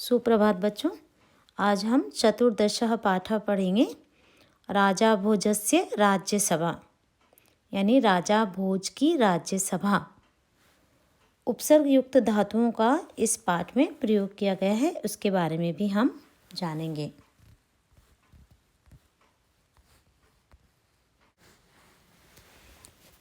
सुप्रभात बच्चों। आज हम चतुर्दशः पाठः पढ़ेंगे। राजा भोजस्य राज्यसभा यानी राजा भोज की राज्यसभा। उपसर्ग युक्त धातुओं का इस पाठ में प्रयोग किया गया है, उसके बारे में भी हम जानेंगे।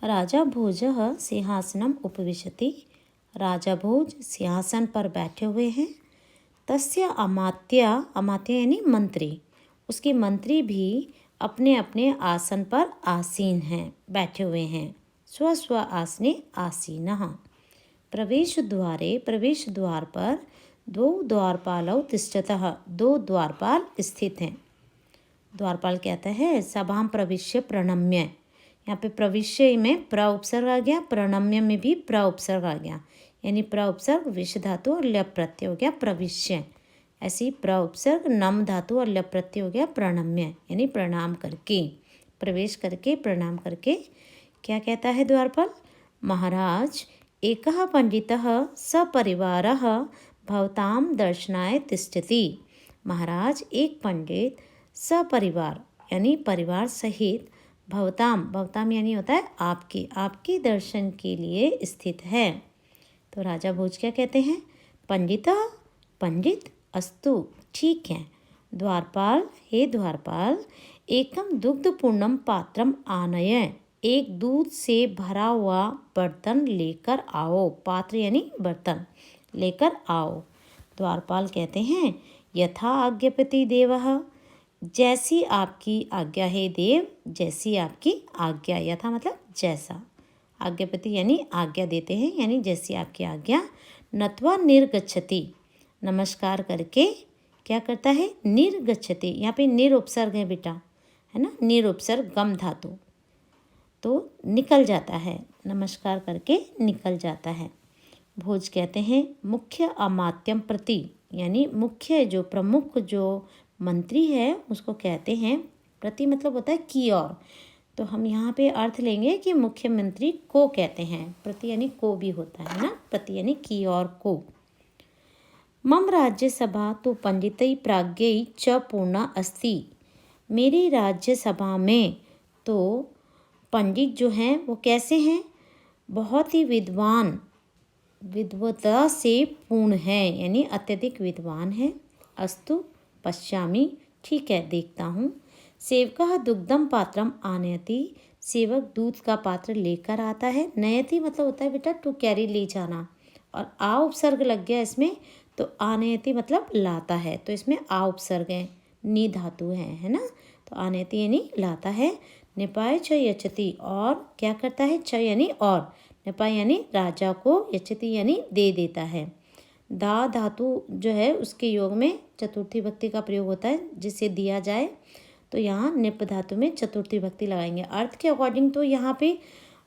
राजा भोजः सिंहासनम उपविशति। राजा भोज सिंहासन पर बैठे हुए हैं। तस्य अमात्य, अमात्य यानी मंत्री, उसके मंत्री भी अपने अपने आसन पर आसीन हैं, बैठे हुए हैं। स्व स्व आसने आसीनः। प्रवेश द्वारे, प्रवेश द्वार पर द्वौ द्वारपालौ तिष्ठतः, दो द्वारपाल स्थित हैं। द्वारपाल कहता है सभां प्रविश्य प्रणम्य। यहाँ पे प्रविश्य में प्र उपसर्ग आ गया, प्रणम्य में भी प्र उपसर्ग आ गया, यानी प्र उपसर्ग विष धातु और ल्यप प्रत्यय हो गया प्रविश्य। ऐसी प्र उपसर्ग नम धातु और ल्यप प्रत्यय हो गया प्रणम्य, यानी प्रणाम करके, प्रवेश करके, प्रणाम करके। क्या कहता है द्वारपाल? महाराज एकः पंडितः सपरिवारः भवतां दर्शनाय तिष्ठति। महाराज एक पंडित सपरिवार यानी परिवार सहित, भवताम, भवताम यानी होता है आपके, आपके दर्शन के लिए स्थित है। तो राजा भोज क्या कहते हैं? पंडिता, पंडित, अस्तु, ठीक है। द्वारपाल, हे द्वारपाल, एकम दुग्धपूर्णम पात्रम आनय, एक दूध से भरा हुआ बर्तन लेकर आओ। पात्र यानी बर्तन, लेकर आओ। द्वारपाल कहते हैं यथा आज्ञापति देवः, जैसी आपकी आज्ञा है देव, जैसी आपकी आज्ञा। यथा मतलब जैसा, आज्ञापति यानी आज्ञा देते हैं, यानी जैसी आपकी आज्ञा। नत्वा निर्गच्छति, नमस्कार करके क्या करता है? निर्गच्छति। यहाँ पे निर उपसर्ग है बेटा, है ना, निर उपसर्ग गम धातु, तो निकल जाता है, नमस्कार करके निकल जाता है। भोज कहते हैं मुख्य अमात्यम प्रति, यानी मुख्य जो प्रमुख जो मंत्री है उसको कहते हैं, प्रति मतलब होता है की ओर, तो हम यहाँ पे अर्थ लेंगे कि मुख्यमंत्री को कहते हैं। प्रति यानी को भी होता है ना, प्रति यानी की और को। मम राज्यसभा तो पंडितै प्राज्ञै च पूर्णा अस्ति, मेरी राज्यसभा में तो पंडित जो हैं वो कैसे हैं? बहुत ही विद्वान, विद्वता से पूर्ण है, यानी अत्यधिक विद्वान है। अस्तु पश्यामि, ठीक है देखता हूँ। सेवकः दुग्धम पात्रम आनयति, सेवक दूध का पात्र लेकर आता है। नयति मतलब होता है बेटा टू कैरी, ले जाना, और आ उपसर्ग लग गया इसमें, तो आनयति मतलब लाता है, तो इसमें आ उपसर्ग है, नी धातु है ना, तो आनयति यानी लाता है। निपाय च यचति, और क्या करता है? च यानी और, निपाय यानी राजा को, यचति यानी दे देता है। दा धातु जो है उसके योग में चतुर्थी भक्ति का प्रयोग होता है, जिसे दिया जाए, तो यहाँ निप धातु में चतुर्थी भक्ति लगाएंगे। अर्थ के अकॉर्डिंग तो यहाँ पे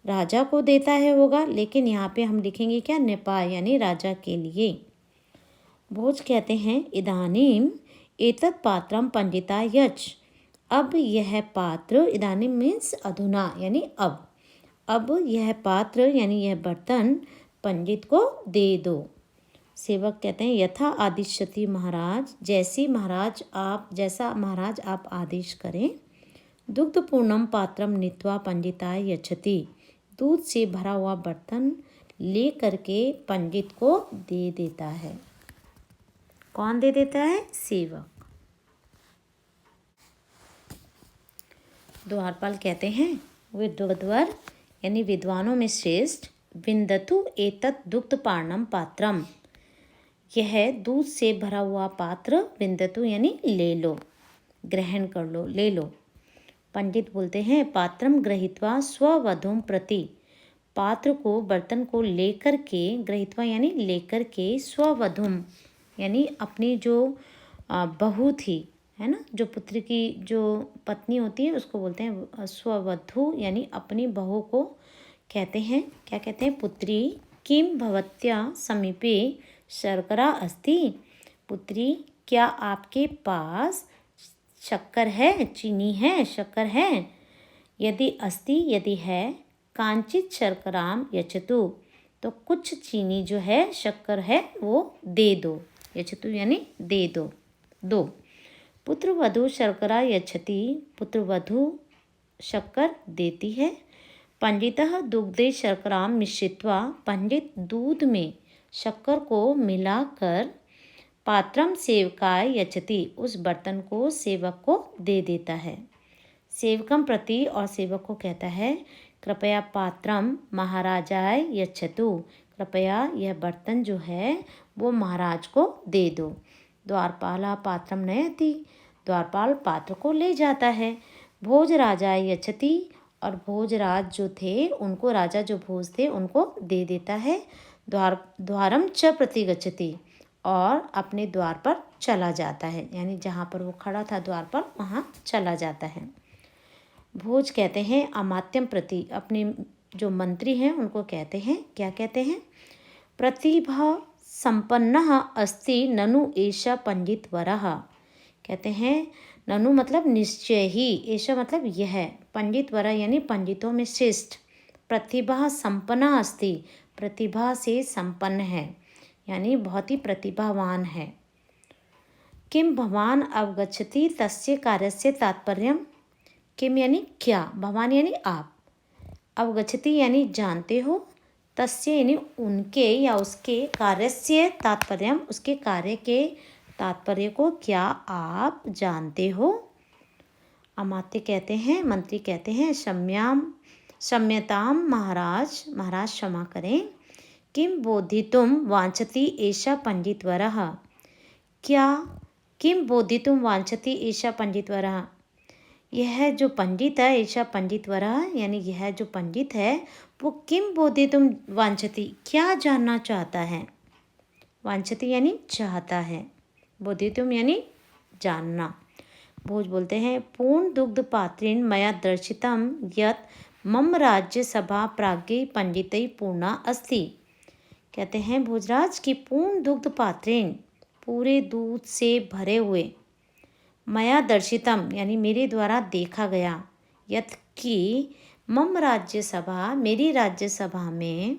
राजा को देता है होगा, लेकिन यहाँ पे हम लिखेंगे क्या? निपाय यानी राजा के लिए। भोज कहते हैं इदानीम एतत् पात्रम पंडिता यच, अब यह पात्र, इदानीम मीन्स अधुना यानी अब यह पात्र यानी यह बर्तन पंडित को दे दो। सेवक कहते हैं यथा आदिश्यति महाराज, जैसी महाराज आप, जैसा महाराज आप आदेश करें। दुग्धपूर्णम पात्रम नीत्वा पंडिताय यच्छति, दूध से भरा हुआ बर्तन ले करके पंडित को दे देता है। कौन दे देता है? सेवक। द्वारपाल कहते हैं विद्वद्वर यानी विद्वानों में श्रेष्ठ, विन्दतु एतत् दुग्धपार्णम पात्रम, यह दूध से भरा हुआ पात्र, विन्दतु यानी ले लो, ग्रहण कर लो, ले लो। पंडित बोलते हैं पात्रम गृहीत्वा स्ववधूम प्रति, पात्र को, बर्तन को लेकर के, गृहीत्वा यानी लेकर के, स्ववधूम यानी अपनी जो बहू थी, है ना, जो पुत्र की जो पत्नी होती है उसको बोलते हैं स्ववधू, यानी अपनी बहू को कहते हैं, क्या कहते हैं? पुत्री किम भवत्या समीपे शर्करा अस्ति, पुत्री क्या आपके पास शक्कर है, चीनी है, शक्कर है? यदि अस्ति, यदि है, कांचित शर्कराम यचतु, तो कुछ चीनी जो है, शक्कर है, वो दे दो। यच्छतु यानी दे दो, दो। पुत्रवधू शर्करा यच्छति, पुत्रवधू शक्कर देती है। पंडितः दुग्धे शर्करां मिश्रित्वा, पंडित दूध में शक्कर को मिलाकर पात्रम सेवकाय यच्छति, उस बर्तन को सेवक को दे देता है। सेवकम प्रति, और सेवक को कहता है, कृपया पात्रम महाराजाय यच्छतु, कृपया यह बर्तन जो है वो महाराज को दे दो। द्वारपाला पात्रम नयति, द्वारपाल पात्र को ले जाता है। भोजराजाय यच्छति, और भोजराज जो थे उनको, राजा जो भोज थे उनको दे देता है। द्वारम च प्रति गच्छति, और अपने द्वार पर चला जाता है, यानी जहाँ पर वो खड़ा था द्वार पर वहाँ चला जाता है। भोज कहते हैं अमात्यम प्रति, अपने जो मंत्री हैं उनको कहते हैं, क्या कहते हैं, प्रतिभा संपन्नः अस्ति ननु एषा पंडितवरः, कहते हैं ननु मतलब निश्चय ही, ऐसा मतलब यह, पंडितवर यानी पंडितों में श्रेष्ठ, प्रतिभा संपन्ना अस्ति, प्रतिभा से संपन्न है, यानी बहुत ही प्रतिभावान है। किम भवान अवगच्छति तस्य कार्यस्य तात्पर्यम, किम यानी क्या, भवान यानी आप, अवगच्छति यानी जानते हो, तस्य यानी उनके या उसके, कार्यस्य तात्पर्यम उसके कार्य के तात्पर्य को क्या आप जानते हो। अमात्य कहते हैं, मंत्री कहते हैं, क्षम्यताम महाराज, महाराज क्षमा करें। किम बोधितुम वांछति एषा पंडितवरः, क्या, किम बोधितुम वांछति एषा पंडितवरः, यह जो पंडित है, एषा पंडितवरः यानी यह जो पंडित है वो किम बोधितुम वांछति, क्या जानना चाहता है, वांछति यानी चाहता है, बोधितुम यानी जानना। भोज बोलते हैं, पूर्ण दुग्ध पात्रेण मया दर्शितम यत् मम राज्य सभा प्राज्ञै पंडितै पूर्णा अस्ति, कहते हैं भोजराज की पूर्ण दुग्ध पात्रेण, पूरे दूध से भरे हुए, मया दर्शितम यानी मेरे द्वारा देखा गया, यत् की मम राज्य सभा, मेरी राज्य सभा में,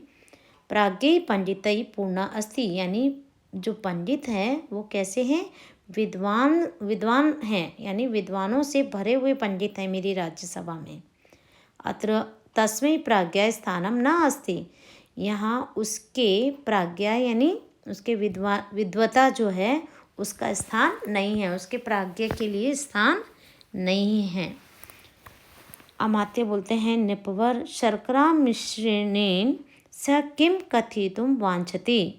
प्राज्ञै पंडितै पूर्णा अस्ति यानी जो पंडित हैं वो कैसे हैं, विद्वान हैं, यानी विद्वानों से भरे हुए पंडित हैं मेरी राज्यसभा में। अत्र तस्मै प्राज्ञा स्थानम न अस्ति, यहाँ उसके प्राज्ञा यानी उसके विद्वता जो है उसका स्थान नहीं है, उसके प्राज्ञा के लिए स्थान नहीं है। अमात्य बोलते हैं, निपवर शर्करा मिश्रणेन स किम कथितुम वांछति,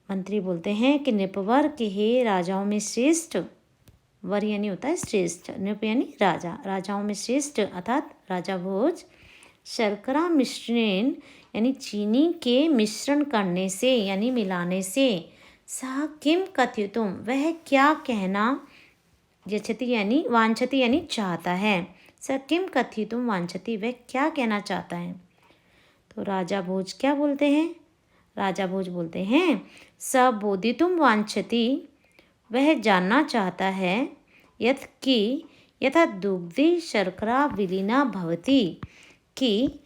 मंत्री बोलते हैं कि निपवर के हे राजाओं में श्रेष्ठ, वर यानी होता है श्रेष्ठ, निप यानी राजा, राजाओं में श्रेष्ठ अर्थात राजा भोज, शर्करा मिश्रण यानी चीनी के मिश्रण करने से यानी मिलाने से, सह किम कथितुम वह क्या कहना, यच्छति यानी वांछति यानी चाहता है, स किम कथितुम वांछति वह क्या कहना चाहता है। तो राजा भोज क्या बोलते हैं, राजा भोज बोलते हैं, स बोधितुम वांछति वह जानना चाहता है, यत् कि यथा दुग्धे शर्करा विलीना भवति, कि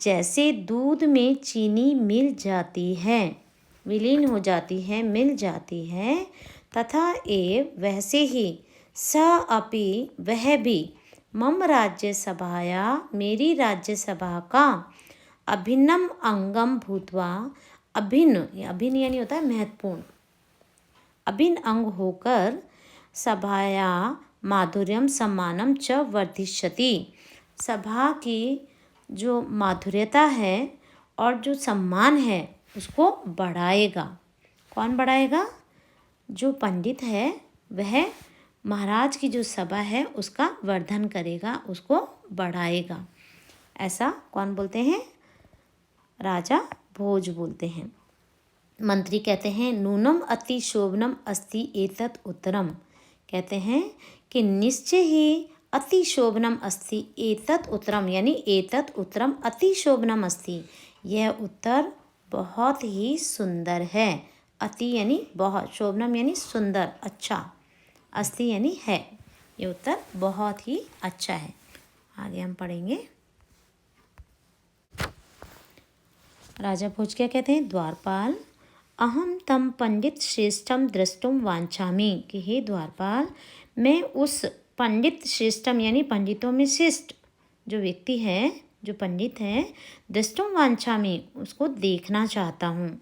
जैसे दूध में चीनी मिल जाती है, विलीन हो जाती है, मिल जाती है, तथा एव वैसे ही, स अपि वह भी, मम राज्य सभाया मेरी राज्य सभा का, अभिन्नम अंगम भूत्वा, अभिन्न यानी होता है महत्वपूर्ण, अभिन्न अंग होकर, सभाया माधुर्यम सम्मानम च वर्धिष्यति, सभा की जो माधुर्यता है और जो सम्मान है उसको बढ़ाएगा। कौन बढ़ाएगा, जो पंडित है वह महाराज की जो सभा है उसका वर्धन करेगा, उसको बढ़ाएगा। ऐसा कौन बोलते हैं, राजा भोज बोलते हैं। मंत्री कहते हैं, नूनम अति शोभनम अस्ति एतत् उत्तरम, कहते हैं कि निश्चय ही अति शोभनम अस्ति एतत् उत्तरम यानी एतत् उत्तरम अति शोभनम अस्ति, यह उत्तर बहुत ही सुंदर है। अति यानी बहुत, शोभनम यानी सुंदर अच्छा, अस्ति यानी है, ये उत्तर बहुत ही अच्छा है। आगे हम पढ़ेंगे। राजा भोज क्या कहते हैं, द्वारपाल अहम तम पंडित श्रेष्ठम द्रष्टुम वांछामि, कि हे द्वारपाल, मैं उस पंडित श्रेष्ठम यानी पंडितों में श्रेष्ठ जो व्यक्ति है, जो पंडित है, द्रष्टुम वांछामि, उसको देखना चाहता हूँ।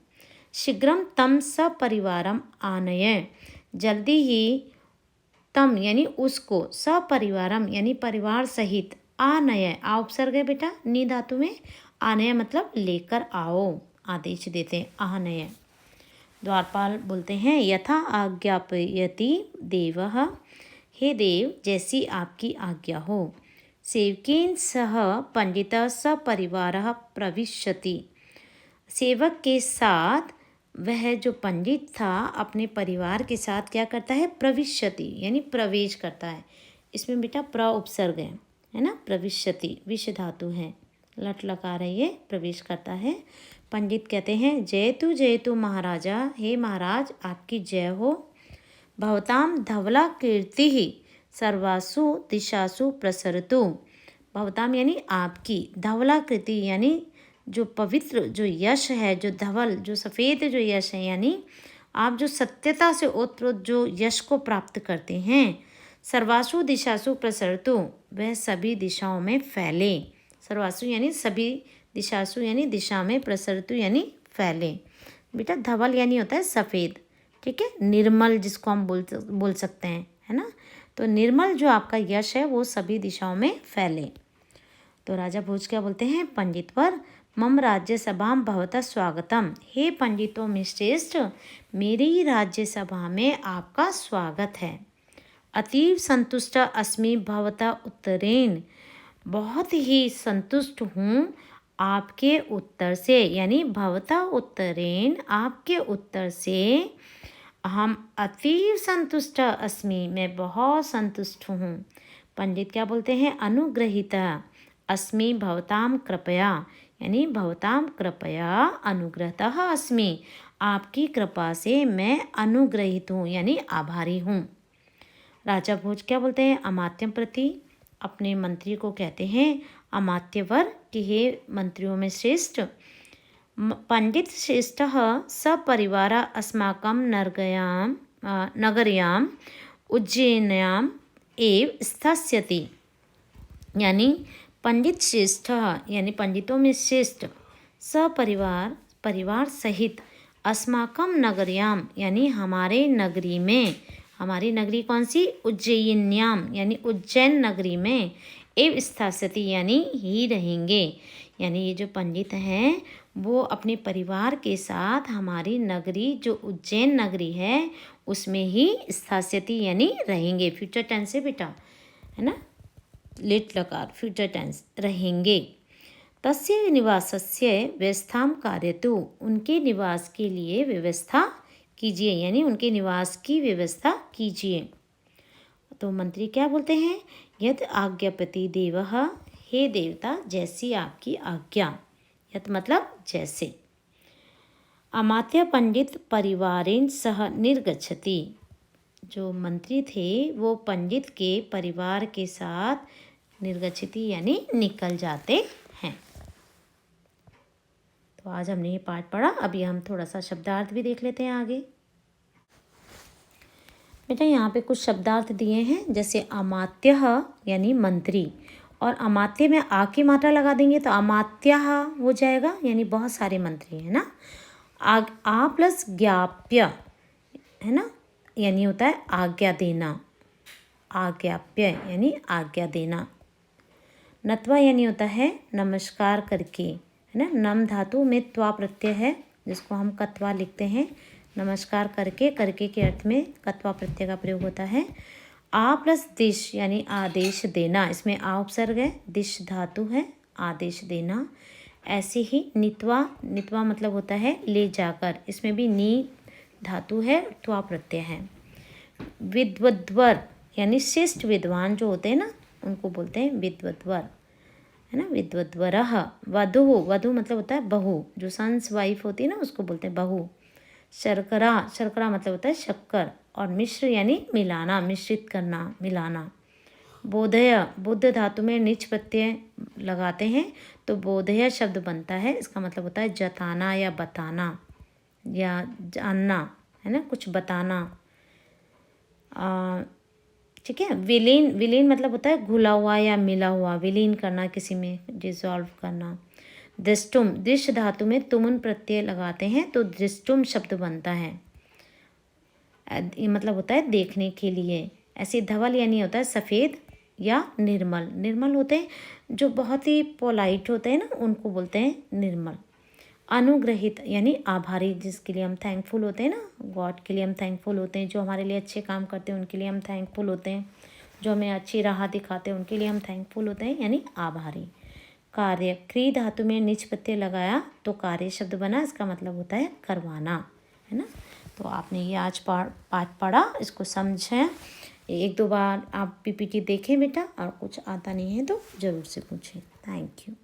शीघ्रम तम सपरिवारम आनय, जल्दी ही तम यानी उसको, सपरिवारम यानी परिवार सहित, आनय आ उपसर्ग है बेटा नी धातु में, आनय मतलब लेकर आओ, आदेश देते हैं आनय। द्वारपाल बोलते हैं यथा आज्ञापयति देवः, हे देव जैसी आपकी आज्ञा हो। सेवकेन सह पंडितः सपरिवारः प्रविशति, सेवक के साथ वह जो पंडित था अपने परिवार के साथ क्या करता है, प्रविशति यानी प्रवेश करता है। इसमें बेटा प्र उपसर्ग है ना, प्रविशति विष धातु है, लट लकार है, ये प्रवेश करता है। पंडित कहते हैं जयतु महाराजा, हे महाराज आपकी जय हो। भवताम धवला कीर्ति ही सर्वासु दिशासु प्रसरतु, भवताम यानी आपकी, धवला कीर्ति यानी जो पवित्र जो यश है, जो धवल जो सफ़ेद जो यश है, यानी आप जो सत्यता से ओतप्रोत जो यश को प्राप्त करते हैं। सर्वासु दिशासु प्रसरतु, वह सभी दिशाओं में फैले। सर्वासु यानी सभी, दिशासु यानी दिशा में, प्रसरतु यानी फैले। बेटा धवल यानी होता है सफ़ेद, ठीक है, निर्मल जिसको हम बोल सकते हैं, है ना। तो निर्मल जो आपका यश है वो सभी दिशाओं में फैले। तो राजा भोज क्या बोलते हैं, पंडित पर मम राज्यसभा भवतः स्वागतम, हे पंडितों में श्रेष्ठ मेरी राज्यसभा में आपका स्वागत है। अतीव संतुष्ट अस्मि भवतः उत्तरेण, बहुत ही संतुष्ट हूँ आपके उत्तर से, यानी भवतः उत्तरेण आपके उत्तर से। हम अतीव संतुष्ट अस्मि, मैं बहुत संतुष्ट हूँ। पंडित क्या बोलते हैं, अनुग्रहीता अस्मि भवताम कृपया, यानी भवताम कृपया अनुग्रहतः अस्मि, आपकी कृपा से मैं अनुग्रहित हूँ यानी आभारी हूँ। राजा भोज क्या बोलते हैं, अमात्यम प्रति, अपने मंत्री को कहते हैं अमात्यवर, कि हे मंत्रियों में श्रेष्ठ, पंडित श्रेष्ठ सपरिवार अस्माकं नगर्याम उज्जैन्याम एव स्थास्यति, यानी पंडित श्रेष्ठ यानी पंडितों में श्रेष्ठ, सपरिवार परिवार सहित, अस्माकं नगर्याम यानी हमारे नगरी में, हमारी नगरी कौन सी, उज्जैन्याम यानी उज्जैन नगरी में, एव स्थास्यति यानी ही रहेंगे। यानी ये जो पंडित हैं वो अपने परिवार के साथ हमारी नगरी जो उज्जैन नगरी है उसमें ही स्थास्यति यानी रहेंगे। फ्यूचर टेंस है बेटा, है ना, लेट लकार फ्यूचर टेंस, रहेंगे। तस्य निवासस्य व्यवस्थां कारयतु, उनके निवास के लिए व्यवस्था कीजिए, यानी उनके निवास की व्यवस्था कीजिए। तो मंत्री क्या बोलते हैं, यद आज्ञापति देवः, हे देवता जैसी आपकी आज्ञा, यद मतलब जैसे। अमात्य पंडित परिवारेण सह निर्गच्छति, जो मंत्री थे वो पंडित के परिवार के साथ निर्गच्छति यानी निकल जाते हैं। तो आज हमने ये पाठ पढ़ा, अभी हम थोड़ा सा शब्दार्थ भी देख लेते हैं आगे। बेटा यहाँ पे कुछ शब्दार्थ दिए हैं, जैसे अमात्य यानी मंत्री, और अमात्य में आ की मात्रा लगा देंगे तो अमात्य हो जाएगा, यानी बहुत सारे मंत्री है ना। आ प्लस ज्ञाप्य है ना, यानी होता है आज्ञा देना, आज्ञाप्य यानी आज्ञा देना। नत्वा यानी होता है नमस्कार करके, है ना, नम धातु में त्वा प्रत्यय है जिसको हम कत्वा लिखते हैं, नमस्कार करके, करके के अर्थ में कत्वा प्रत्यय का प्रयोग होता है। आ प्लस दिश यानी आदेश देना, इसमें आ उपसर्ग है, दिश धातु है, आदेश देना। ऐसे ही नित्वा, नित्वा मतलब होता है ले जाकर, इसमें भी नी धातु है, त्वा प्रत्यय है। विद्वद्वर यानी श्रेष्ठ विद्वान जो होते हैं ना उनको बोलते हैं विद्वद्वर, है ना, विद्वद्वरः। वधु, वधु मतलब होता है बहू, जो सन्स वाइफ होती है ना उसको बोलते हैं बहू। शर्करा, शर्करा मतलब होता है शक्कर, और मिश्र यानी मिलाना, मिश्रित करना, मिलाना। बोधय, बुद्ध धातु में निच प्रत्यय लगाते हैं तो बोधय शब्द बनता है, इसका मतलब होता है जताना या बताना। या जानना, है ना, कुछ बताना। ठीक है। विलीन, विलीन मतलब होता है घुला हुआ या मिला हुआ, विलीन करना किसी में, डिसॉल्व करना। दृष्टुम, दृश्य धातु में तुमुन प्रत्यय लगाते हैं तो दृष्टुम शब्द बनता है। ये मतलब होता है देखने के लिए। ऐसे धवल यानी होता है सफ़ेद या निर्मल। निर्मल होते हैं जो बहुत ही पोलाइट होते हैं ना, उनको बोलते हैं निर्मल। अनुग्रहित यानी आभारी, जिसके लिए हम थैंकफुल होते हैं ना, गॉड के लिए हम थैंकफुल होते हैं, जो हमारे लिए अच्छे काम करते हैं उनके लिए हम थैंकफुल होते हैं, जो हमें अच्छी राह दिखाते हैं उनके लिए हम थैंकफुल होते हैं, यानी आभारी। कार्य, क्री धातु में निच प्रत्यय लगाया तो कार्य शब्द बना, इसका मतलब होता है करवाना, है ना। तो आपने ये आज पाठ पढ़ा, इसको समझें, एक दो बार आप पीपीटी देखें बेटा, और कुछ आता नहीं है तो ज़रूर से पूछें। Thank you.